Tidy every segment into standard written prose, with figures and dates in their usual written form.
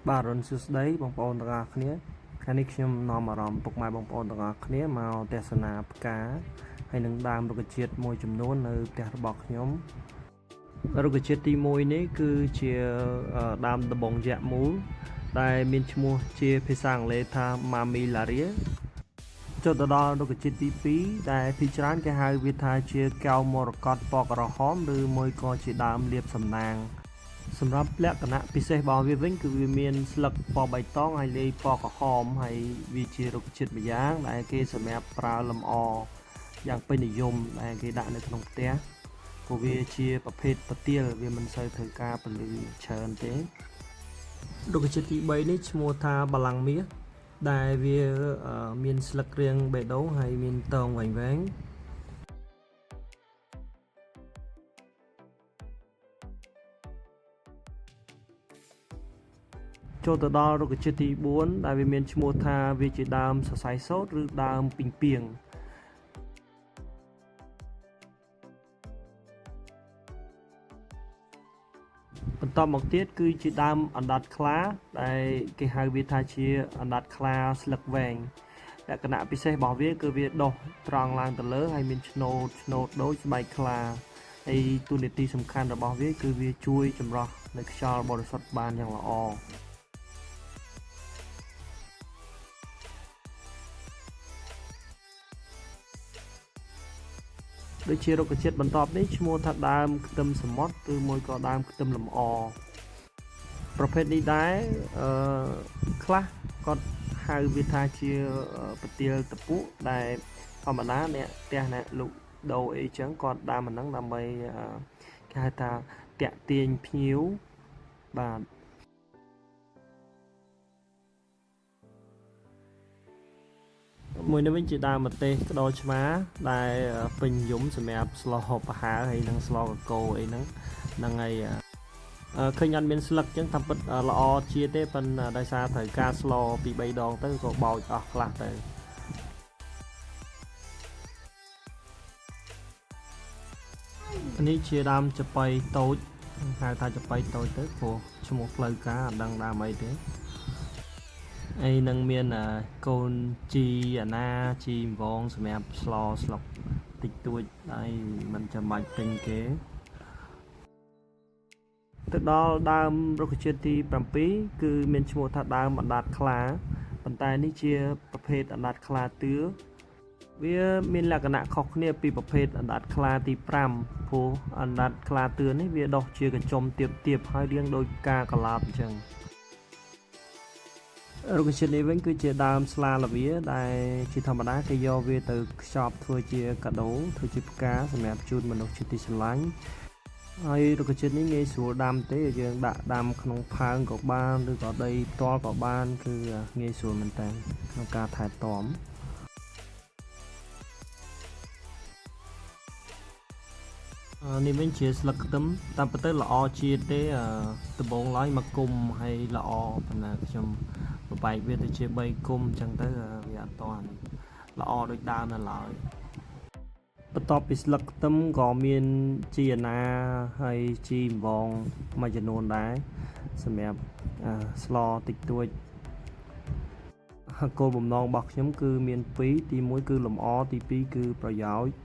បាទរុនសួស្តីបងប្អូនទាំងអស់គ្នាថ្ងៃនេះខ្ញុំនាំអារម្មណ៍ពុកម៉ែបងប្អូនទាំងអស់គ្នាមកទស្សនាផ្កាហើយនឹងដើមរុក្ខជាតិមួយចំនួននៅផ្ទះរបស់ខ្ញុំរុក្ខជាតិទី1នេះគឺជាដើមដំបងយក្សមូលដែលមានឈ្មោះជាភាសាអង់គ្លេសថា Mammillaria ចុះទៅដល់រុក្ខជាតិទី2ដែលភាគច្រើនគេហៅវាថាជាកែវមរកតពណ៌ក្រហមឬមួយក៏ជាដើមលាបសំណាងសម្រាប់លក្ខណៈពិសេសរបស់វាវិញគឺវាមានស្លឹកពណ៌បៃតងហើយលាយពណ៌ក្រហមហើយវាជារុក្ខជាតិម្យ៉ាងដែលគេសម្រាប់ប្រើលម្អយ៉ាងពេញនិយមដែលគេដាក់នៅក្នុងផ្ទះព្រោះវាជាប្រភេទប្រទាលវាមិនសូវត្រូវការពន្លឺច្រើនទេរុក្ខជាតិទី3នេះឈ្មោះថាបល្ល័ង្កមាសដែលវាមានស្លឹករាងបេះដូងហើយមានតងវែងវែងចូលទៅដល់រុក្ខជាតិទី4ដែលវាមានឈ្មោះថាវាជាដើមសរសៃសូត្រឬដើមពីងពីងបន្តមកទៀតគឺជាដើមអណ្ដាតខ្លាដែលគេហៅវាថាជាអណ្ដាតខ្លាស្លឹកវែងលក្ខណៈពិសេសរបស់វាគឺវាដុះត្រង់ឡើងទៅលើហើយមានឆ្នូតដូចស្បែកខ្លាហើយតួនាទីសំខាន់របស់វាគឺវាជួយចម្រោះនៅខ្យល់បរិសុទ្ធបានយ៉ាងល្អដូចជារុក្ខជាតិបន្តនេះឈ្មោះថាដើមខ្ទឹមសមុទ្រឬមួយក៏ដើមខ្ទឹមលម្អប្រភេទនេះដែរខ្លះគាត់ហៅវាថាជាប្រទាលតពុះដែលធម្មតាអ្នកផ្ទះអ្នកលក់ដូរអីចឹងគាត់ដើមអាហ្នឹងដើម្បីគេហៅថាតាក់ទាញភ្ញៀវបាទមួយនេះវិញជាដើមម្ទេសក្តោឆ្មាដែលពេញនិយមសម្រាប់ស្លប្រហើរហើយនិងស្លកកូរអីហ្នឹងហើយឃើញអត់មានស្លឹកចឹងតាមពិតល្អជាទេប៉ុន្តែដោយសារត្រូវការស្លពី3ដងទៅក៏បោចអស់ខ្លះទៅនេះជាដើមចប៉ីតូចហៅថាចប៉ីតូចទៅព្រោះឈ្មោះផ្លូវការអត់ដឹងដើមអីទេអីនឹងមានកូនជីអាណាជីអង្វងសម្រាប់ស្លុកតិចតួចហើយមិនចាំបាច់ទិញគេទៅដល់ដើមរុក្ខជាតិទី7គឺមានឈ្មោះថាដើមអណ្ដាតខ្លាប៉ុន្តែនេះជាប្រភេទអណ្ដាតខ្លាតឿវាមានលក្ខណៈខុសគ្នាពីប្រភេទអណ្ដាតខ្លាទី5ព្រោះអណ្ដាតខ្លាតឿនេះវាដុះជាកញ្ចុំទាបហើយរាងដូចផ្កាកន្លោបអញ្ចឹងរុក្ខជាតិនេះវិញគឺជាដើមស្លាលាវាដែលជាធម្មតាគេយកវាទៅខ្ចប់ធ្វើជាកាដូធ្វើជាផ្កាសម្រាប់ជូនមនុស្សជាទីស្រឡាញ់ហើយរុក្ខជាតិនេះងាយស្រួលដាំទេយើងដាក់ដាំក្នុងផើងក៏បានឬក៏ដីផ្ទាល់ក៏បានគឺងាយស្រួលមែនតើក្នុងការថែទាំនេះវិញជាស្លឹកខ្ទឹមតាមពិតទៅល្អជាតិទេដំបងឡើយមកគុំហើយល្អប៉ុន្តែខ្ញុំបបែកវាទៅជា3គុំអញ្ចឹងទៅវាអត់តាន់ល្អដូចដើមនៅឡើយបន្ទាប់ពីស្លឹកខ្ទឹមក៏មានជីអាណាហើយជីអង្វងមួយចំនួនដែរសម្រាប់ស្លតិចតួចគោលបំណងរបស់ខ្ញុំគឺមាន2ទី1គឺលម្អទី2គឺប្រយោជន៍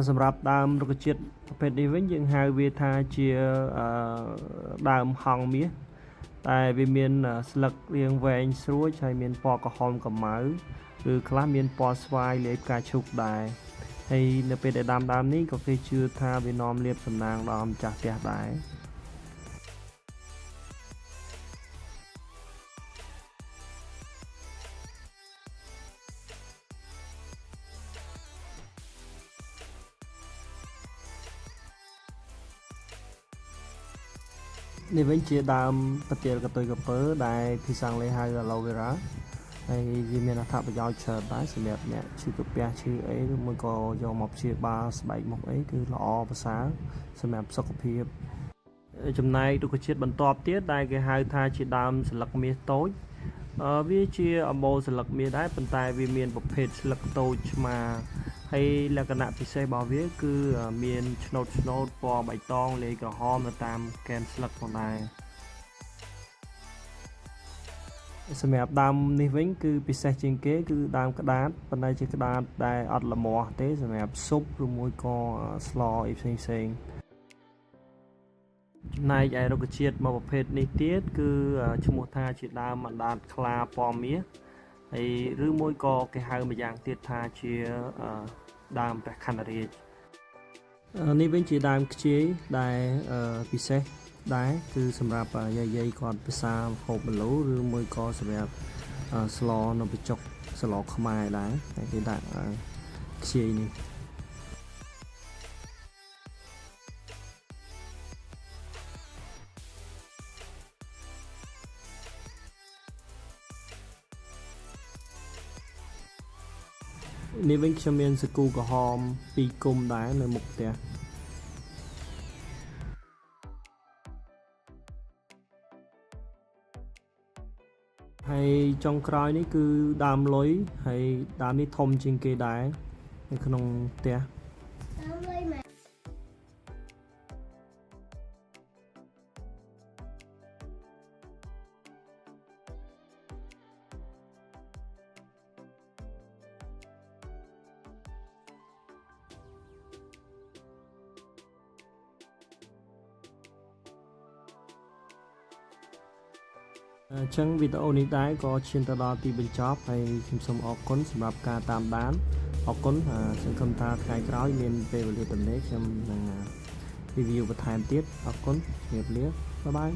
សម្រាប់ដើមរុក្ខជាតិប្រភេទនេះវិញយើងហៅវាថាជាដើមហង្សមាសតែវាមានស្លឹករាងវែងស្រួចហើយមានពណ៌ក្រហមក្រមៅឬខ្លះមានពណ៌ស្វាយលាយផ្កាឈូកដែរហើយនៅពេលដែលដើមនេះក៏គេជឿថាវានាំលាភសំណាងដល់ម្ចាស់ផ្ទះដែរនេះវិញជាដើមប្រទាលកតុយកពើដែលភាសាអង់គ្លេសហៅ Aloe Vera ហើយវាមានអត្ថប្រយោជន៍ច្រើនដែរសម្រាប់អ្នកឈឺកាពះឈឺអីឬមួយក៏យកមកព្យាបាលស្បែកមុខអីគឺល្អប្រសើរសម្រាប់សុខភាពចំណែករុក្ខជាតិបន្ទាប់ទៀតដែលគេហៅថាជាដើមស្លឹកមាសតូចវាជាអមោស្លឹកមាសដែរប៉ុន្តែវាមានប្រភេទស្លឹកតូចឆ្មាហើយលក្ខណៈពិសេសរបស់វាគឺមានឆ្នូតពណ៌បៃតងលាយក្រហមនៅតាមកែនស្លឹកផងដែរ សម្រាប់ដើមនេះវិញគឺពិសេសជាងគេគឺដើមក្តាតប៉ុន្តែជាក្តាតដែលអត់ល្មាស់ទេសម្រាប់ស៊ុបឬមួយក៏ស្លអីផ្សេងចំណែកឯរុក្ខជាតិមួយប្រភេទនេះទៀតគឺឈ្មោះថាជាដើមអណ្ដាតខ្លាពណ៌មាសហើយឬមួយក៏គេហៅម្យ៉ាងទៀតថាជាដើមព្រះខ័នរាជនេះវិញជាដើមខ្ជាយដែលពិសេសដែរគឺសម្រាប់យាយគាត់ភាសាហូបម្លូឬមួយក៏សម្រាប់ស្លនៅបញ្ចុកស្លខ្មែរដែរតែគេដាក់ខ្ជាយនេះនេះវិញខ្ញុំមានសាគូក្រហម2គុំដែរនៅមុខផ្ទះហើយចុងក្រោយនេះគឺដើមលុយហើយដើមនេះធំជាងគេដែរនៅក្នុងផ្ទះដើមលុយមកអញ្ចឹងវីដេអូនេះដែរក៏ឈានទៅដល់ទីបញ្ចប់ហើយខ្ញុំសូមអរគុណសម្រាប់ការតាមដានអរគុណសង្ឃឹមថាថ្ងៃក្រោយមានពេលវេលាទំនេរខ្ញុំនឹង review បន្ថែមទៀតអរគុណជម្រាបលាបាយបាយ